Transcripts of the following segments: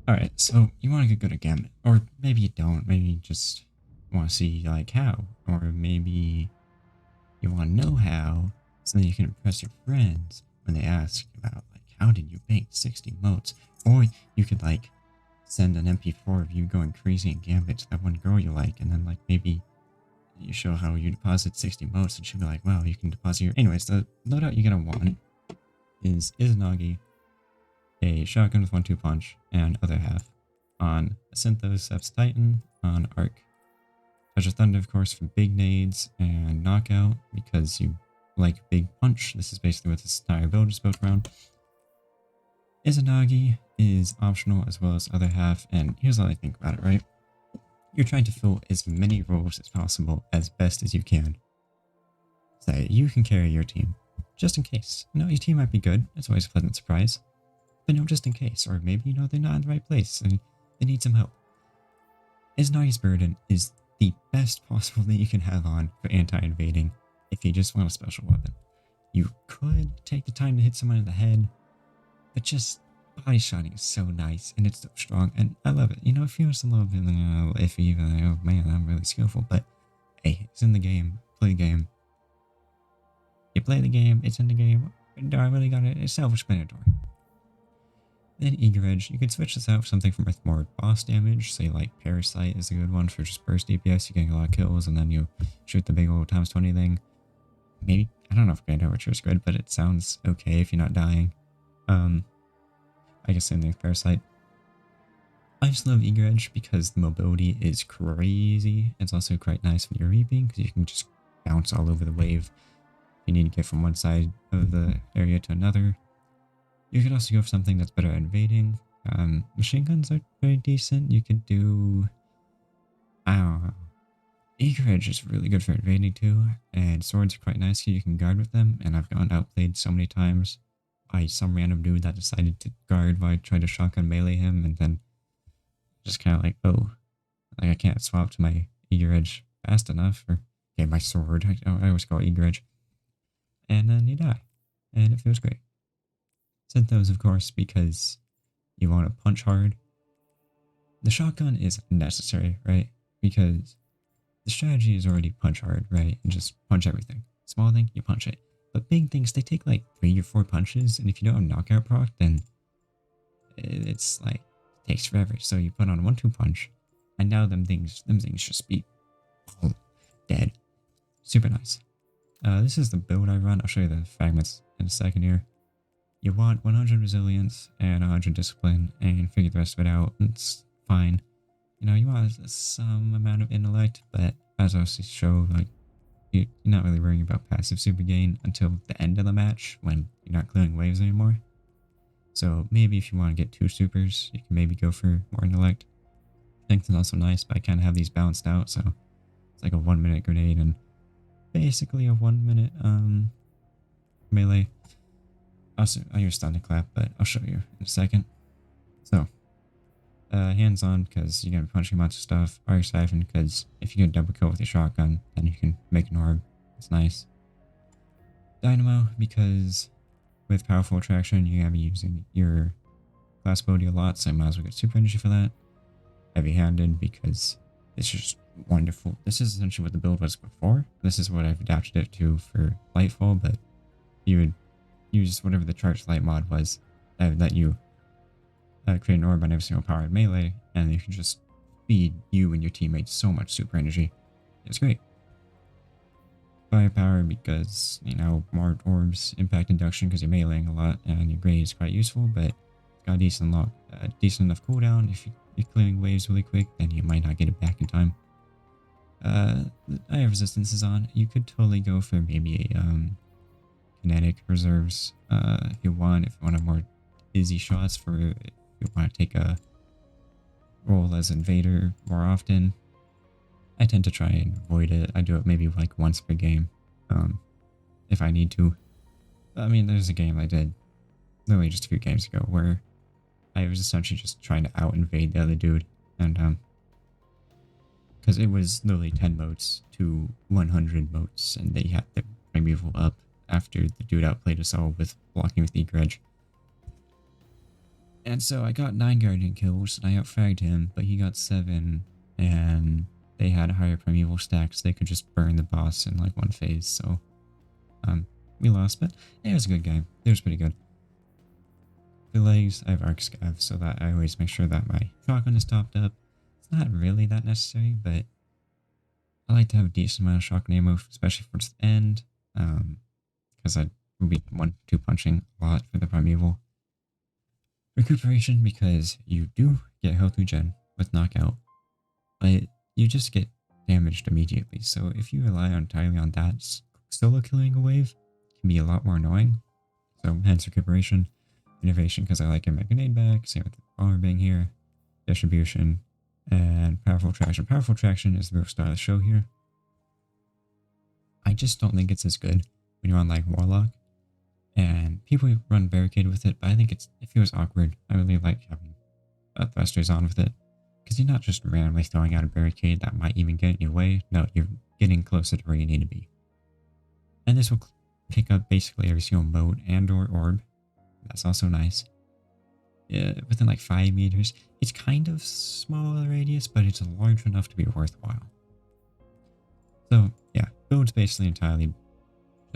Alright, so you want to get good at Gambit. Or maybe you don't. Maybe you just want to see, like, how. Or maybe you want to know how, so then you can impress your friends when they ask about, like, how did you bank 60 motes? Or you could, like, send an MP4 of you going crazy in Gambit to that one girl you like, and then, like, maybe you show how you deposit 60 motes, and she'll be like, wow, you can deposit your... Anyways, the loadout you're gonna want is Izanagi, a shotgun with 1-2 punch, and other half on Synthos Seps Titan on Arc. Touch of Thunder, of course, for big nades and knockout, because you like big punch. This is basically what this entire build is built around. Izanagi is optional as well as other half, and here's how I think about it, right? You're trying to fill as many roles as possible as best as you can, so that you can carry your team, just in case. You know, your team might be good, it's always a pleasant surprise, but no, just in case, or maybe, you know, they're not in the right place and they need some help. Izanagi's Burden is the best possible that you can have on for anti-invading if you just want a special weapon. You could take the time to hit someone in the head, but just body shotting is so nice and it's so strong and I love it. You know, it feels a little bit iffy, like, oh man, I'm really skillful, but hey, it's in the game. Play the game. You play the game, it's in the game. Do I really got it? It's self-explanatory. Then Eager Edge, you could switch this out for something from with more boss damage, say like Parasite is a good one for just burst DPS, you're getting a lot of kills and then you shoot the big old times 20 thing. Maybe, I don't know if Grand Overture is good, but it sounds okay if you're not dying. I guess same thing with Parasite. I just love Eager Edge because the mobility is crazy. It's also quite nice when you're reaping because you can just bounce all over the wave. You need to get from one side of the area to another. You could also go for something that's better at invading. Machine guns are very decent. You could do... I don't know. Eager Edge is really good for invading too, and swords are quite nice because you can guard with them, and I've gotten outplayed so many times by some random dude that decided to guard while I tried to shotgun melee him, and then just kind of like, oh, like I can't swap to my Eager Edge fast enough, or okay, my sword, I always call it Eager Edge, and then you die, and it feels great. Synthos, of course, because you want to punch hard. The shotgun is necessary, right? Because the strategy is already punch hard, right? And just punch everything. Small thing, you punch it. But big things, they take like 3 or 4 punches, and if you don't have knockout proc, then it's like, it takes forever. So you put on a 1-2 punch, and now them things just be boom, dead. Super nice. This is the build I run. I'll show you the fragments in a second here. You want 100 resilience and 100 discipline, and figure the rest of it out. It's fine. You know, you want some amount of intellect, but as I also show, like, you're not really worrying about passive super gain until the end of the match when you're not clearing waves anymore. So maybe if you want to get 2 supers, you can maybe go for more intellect. Strength is also nice, but I kind of have these balanced out, so it's like a 1-minute grenade and basically a 1-minute melee. Also, I use stun to clap, but I'll show you in a second. So, hands on because you're gonna be punching a bunch of stuff. Arc Siphon because if you get a double kill with your shotgun, then you can make an orb. It's nice. Dynamo because with powerful attraction, you're gonna be using your class ability a lot, so I might as well get super energy for that. Heavy handed because it's just wonderful. This is essentially what the build was before. This is what I've adapted it to for Lightfall, but you would use whatever the charged light mod was that you create an orb on every single powered melee, and you can just feed you and your teammates so much super energy. It's great. Firepower because, you know, more orbs, impact induction because you're meleeing a lot, and your grade is quite useful, but it's got a decent enough cooldown. If you're clearing waves really quick, then you might not get it back in time. I have resistances on. You could totally go for maybe a kinetic reserves if you want more easy shots for if you want to take a role as invader more often. I tend to try and avoid it. I do it maybe like once per game if I need to. I mean, there's a game I did literally just a few games ago where I was essentially just trying to out invade the other dude, and because it was literally 10 motes to 100 motes, and they had their primeval up after the dude outplayed us all with blocking with Eager Edge. And so I got 9 guardian kills and I outfragged him, but he got 7 and they had higher primeval stacks. They could just burn the boss in like one phase. So we lost, but it was a good game. It was pretty good. For legs, I have arc scav so that I always make sure that my shotgun is topped up. It's not really that necessary, but I like to have a decent amount of shotgun ammo, especially towards the end, because I will be 1-2 punching a lot for the primeval. Recuperation, because you do get health regen with knockout, but you just get damaged immediately. So if you rely entirely on that, solo killing a wave can be a lot more annoying. So hence recuperation. Innovation, because I like getting my grenade back, same with the armor being here, distribution, and powerful traction. Powerful traction is the real star of the show here. I just don't think it's as good when you're on like Warlock, and people run barricade with it, but I think it feels awkward. I really like having thrusters on with it, because you're not just randomly throwing out a barricade that might even get in your way. No, you're getting closer to where you need to be. And this will pick up basically every single moat and or orb. That's also nice. Within like 5 meters. It's kind of small radius, but it's large enough to be worthwhile. So yeah, build's basically entirely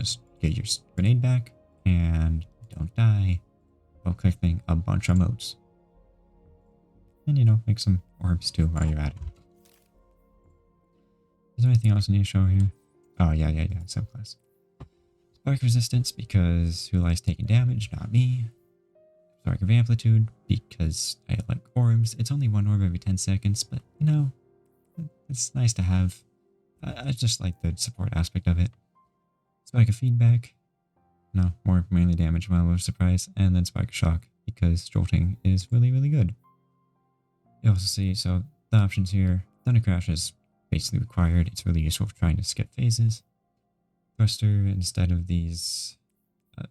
just get your grenade back and don't die while collecting a bunch of moats. And you know, make some orbs too while you're at it. Is there anything else I need to show here? Oh yeah, subclass. Spark resistance, because who likes taking damage? Not me. Spark of amplitude, because I like orbs. It's only 1 orb every 10 seconds, but you know, it's nice to have. I just like the support aspect of it. Spike of feedback. No, more mainly damage while we're surprised. And then Spike of shock, because jolting is really, really good. You also see, so the options here. Thunder Crash is basically required. It's really useful for trying to skip phases. Thruster instead of these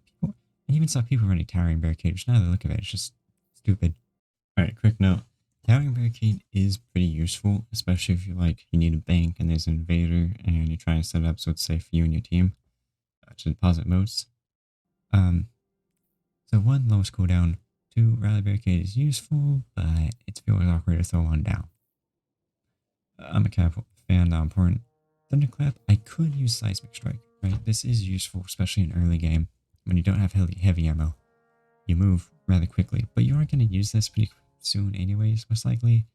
people. And even saw people running Towering Barricade, which now that I look at it, it's just stupid. Alright, quick note. Towering Barricade is pretty useful, especially if you need a bank and there's an invader and you're trying to set it up so it's safe for you and your team to deposit moats. So 1, lowest cooldown. 2, Rally Barricade is useful, but it's really awkward to throw one down. I'm a Cap fan, not important. Thunderclap, I could use Seismic Strike, right? This is useful, especially in early game, when you don't have heavy ammo. You move rather quickly, but you aren't going to use this pretty soon anyways, most likely.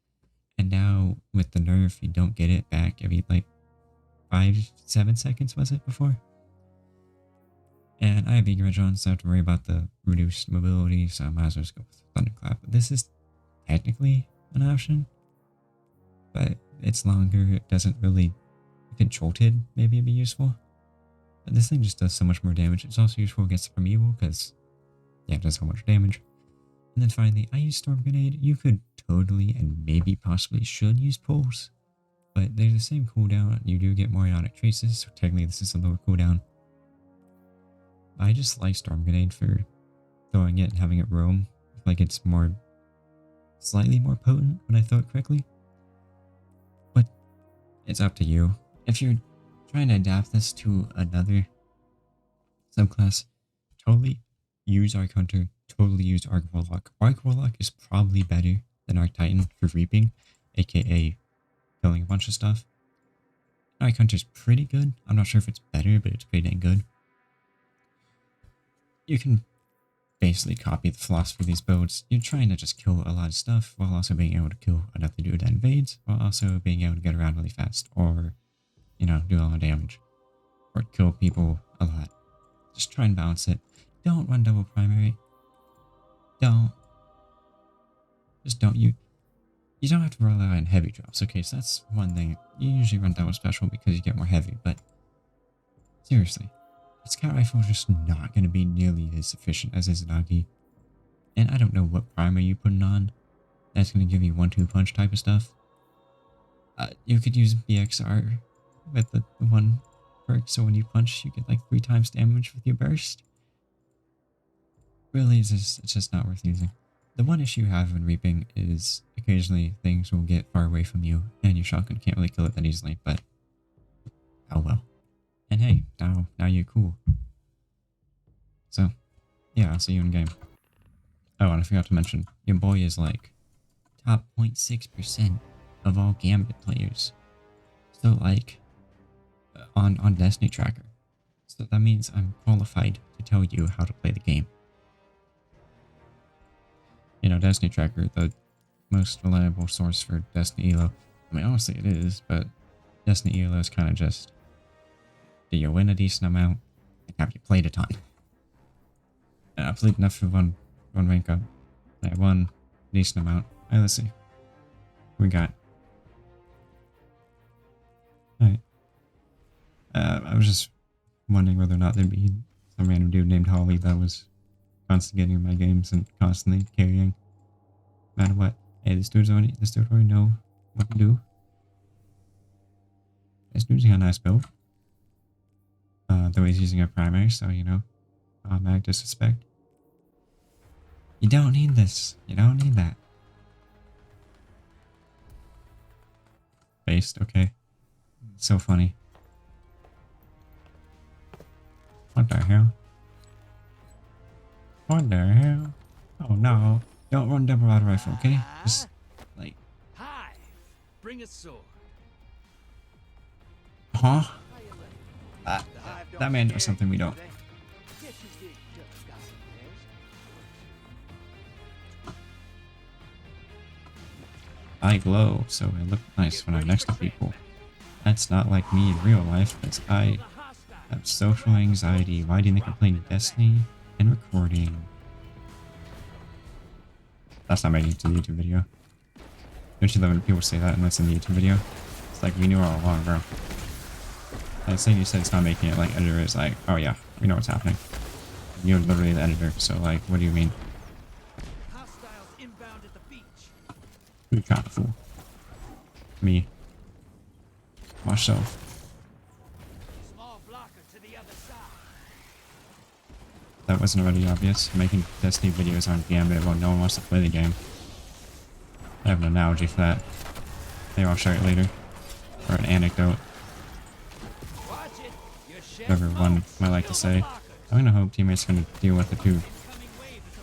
And now, with the nerf, you don't get it back every, 5-7 seconds, was it, before? And I have Eager Edge on, so I have to worry about the reduced mobility, so I might as well just go with Thunderclap. This is technically an option, but it's longer, it doesn't really... If it jolted, maybe it'd be useful. But this thing just does so much more damage. It's also useful against the primeval because, yeah, it does so much damage. And then finally, I use Storm Grenade. You could totally and maybe possibly should use Pulse, but they're the same cooldown. You do get more ionic traces, so technically this is a lower cooldown. I just like Storm Grenade for throwing it and having it roam. Like it's slightly more potent when I throw it correctly. But it's up to you. If you're trying to adapt this to another subclass, totally use Arc Hunter, totally use Arc Warlock. Arc Warlock is probably better than Arc Titan for reaping, aka killing a bunch of stuff. Arc Hunter's pretty good. I'm not sure if it's better, but it's pretty dang good. You can basically copy the philosophy of these builds. You're trying to just kill a lot of stuff while also being able to kill enough to do that invades, while also being able to get around really fast, or do a lot of damage, or kill people a lot. Just try and balance it. Don't run double primary. You don't have to rely on heavy drops. Okay, so that's one thing. You usually run double special because you get more heavy, but seriously, a scout rifle is just not going to be nearly as efficient as Izanagi. And I don't know what primer you're putting on that's going to give you 1-2 punch type of stuff. You could use BXR with the one perk, so when you punch, you get 3 times damage with your burst. Really, it's just not worth using. The one issue you have when reaping is occasionally things will get far away from you, and your shotgun can't really kill it that easily, but oh well. And hey, now you're cool. So, yeah, I'll see you in game. Oh, and I forgot to mention, your boy is like top 0.6% of all Gambit players. So like, on Destiny Tracker. So that means I'm qualified to tell you how to play the game. You know, Destiny Tracker, the most reliable source for Destiny Elo. I mean, honestly it is, but Destiny Elo is kind of just, do you win a decent amount? And have you played a ton? And I played enough for one rank up. I won a decent amount. Alright, let's see. We got. Alright. I was just wondering whether or not there'd be some random dude named Holly that was constantly getting in my games and constantly carrying. No matter what. Hey, this dude already know what to do. This dude's got a nice build. The way he's using a primary, so you know, automatic disrespect. You don't need this. You don't need that. Based, okay. So funny. What the hell? What the hell? Oh no. Don't run double auto rifle, okay? Just like. Hi. Bring a sword. Huh? That man knows something we don't. I glow, so I look nice when I'm next to people. That's not like me in real life, because I have social anxiety. Why do you think I'm playing Destiny and recording? That's not making it to the YouTube video. Don't you love when people say that and it's in the YouTube video? It's like, we knew all along, bro. Like, saying you said it's not making it, like, editor is like, oh yeah, we know what's happening. You're literally the editor, so like, what do you mean? Hostiles inbound at the beach. Who trying to fool? Me. Myself. Small blocker to the other side. That wasn't already obvious. Making Destiny videos on Gambit while no one wants to play the game. I have an analogy for that. Maybe I'll show it later. Or an anecdote. Whatever one might like to say. I'm gonna hope teammates are gonna deal with it too.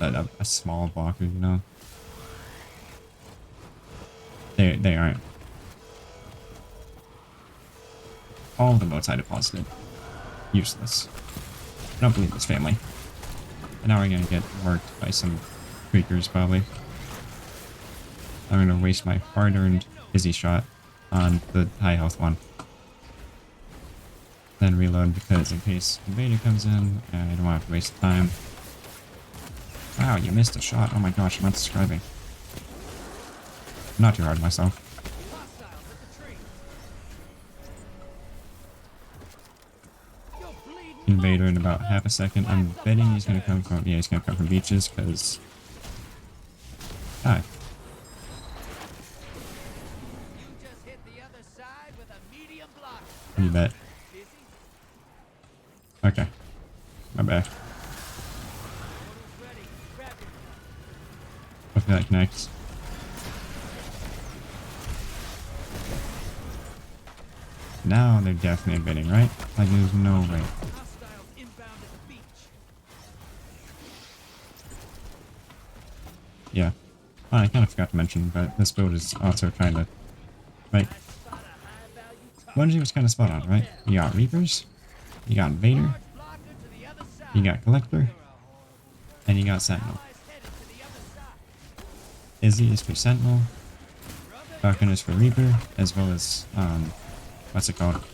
A small blocker, you know? They aren't. All the votes I deposited. Useless. I don't believe this family. And now we're gonna get worked by some creakers, probably. I'm gonna waste my hard-earned Izzy shot on the high health one. Then reload because in case Invader comes in, I don't want to waste time. Wow, you missed a shot. Oh my gosh, I'm not describing. I'm not too hard on myself. Invader in about half a second. I'm betting he's gonna come from, yeah, he's gonna come from beaches because. Hi. You bet. Okay. My bad. Hopefully that connects. Now they're definitely invading, right? Like there's no way. Yeah. Oh, I kind of forgot to mention, but this build is also trying to, right? Bungie was kind of spot on, right? You got Reapers, you got Invader, you got Collector, and you got Sentinel. Izzy is for Sentinel, Falcon is for Reaper, as well as, what's it called?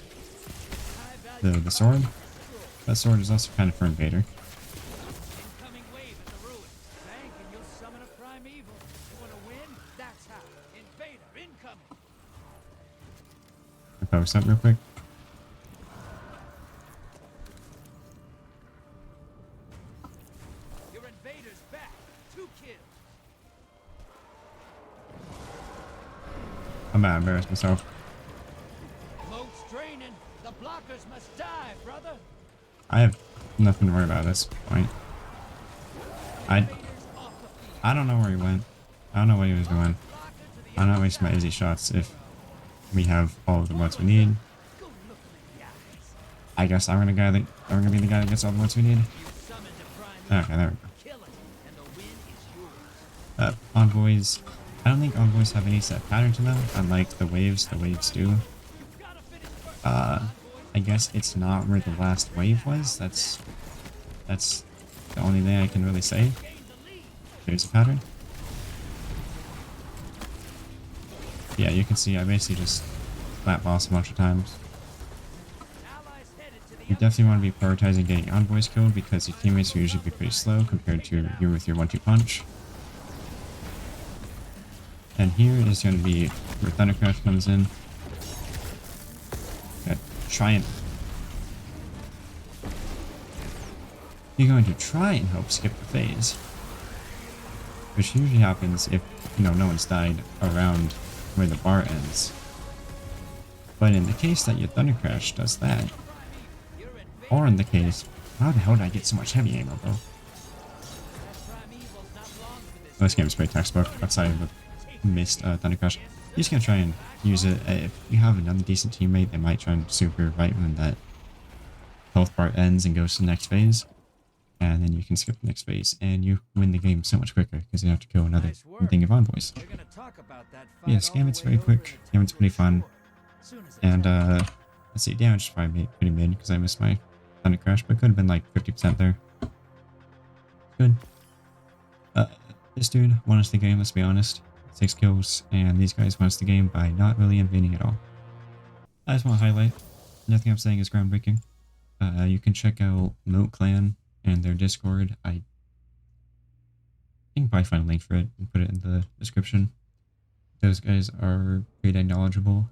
The sword? That sword is also kind of for Invader. Focus up real quick. Your invader's back. 2 kills. I'm about to embarrass myself. Moat's draining. The blockers must die, brother. I have nothing to worry about at this point. I don't know where he went. I don't know what he was doing. I'm not wasting my easy shots if we have all of the mods we need. I guess I'm gonna be the guy that gets all the mods we need. Okay, there we go. Envoys, I don't think envoys have any set pattern to them, unlike the waves do. I guess it's not where the last wave was. That's the only thing I can really say. There's a pattern. Yeah, you can see I basically just flat boss a bunch of times. You definitely want to be prioritizing getting envoys killed because your teammates will usually be pretty slow compared to you with your 1-2 punch. And here is going to be where Thunder Crash comes in. You're going to try and help skip the phase, which usually happens if, you know, no one's died around where the bar ends. But in the case that your Thunder Crash does that, or in the case, how the hell did I get so much heavy ammo, bro? This game is pretty textbook outside of the missed Thunder Crash. You're just gonna try and use it. If you have another decent teammate, they might try and super right when that health bar ends and goes to the next phase. And then you can skip the next phase and you win the game so much quicker because you have to kill another thing of envoys. Yes, Gambit's very quick. Gambit's pretty fun. And let's see, damage is probably pretty mid because I missed my Thunder Crash, but could have been like 50% there. Good. This dude won us the game, let's be honest. 6 kills, and these guys won us the game by not really invading at all. I just want to highlight, nothing I'm saying is groundbreaking. You can check out Moat Clan and their Discord. I can probably find a link for it and put it in the description. Those guys are pretty knowledgeable.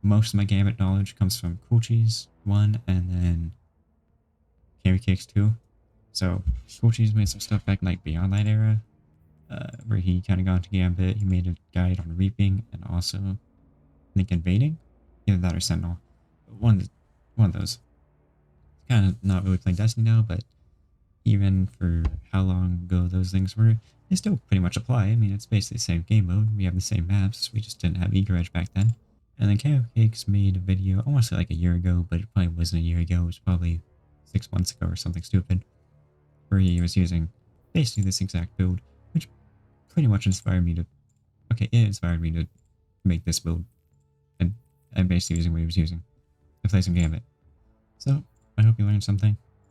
Most of my Gambit knowledge comes from CoolCheese 1 and then CammyCakes 2. So CoolCheese made some stuff back in like Beyond Light era, where he kind of got into Gambit. He made a guide on reaping and also I think invading, either that or Sentinel. One of those. Kind of not really playing Destiny now, but even for how long ago those things were, they still pretty much apply. I mean, it's basically the same game mode. We have the same maps. We just didn't have Eager Edge back then. And then CammyCakes made a video, I want to say like a year ago, but it probably wasn't a year ago. It was probably 6 months ago or something stupid, where he was using basically this exact build, which pretty much inspired me to, it inspired me to make this build. And I'm basically using what he was using to play some Gambit. So, I hope you learned something.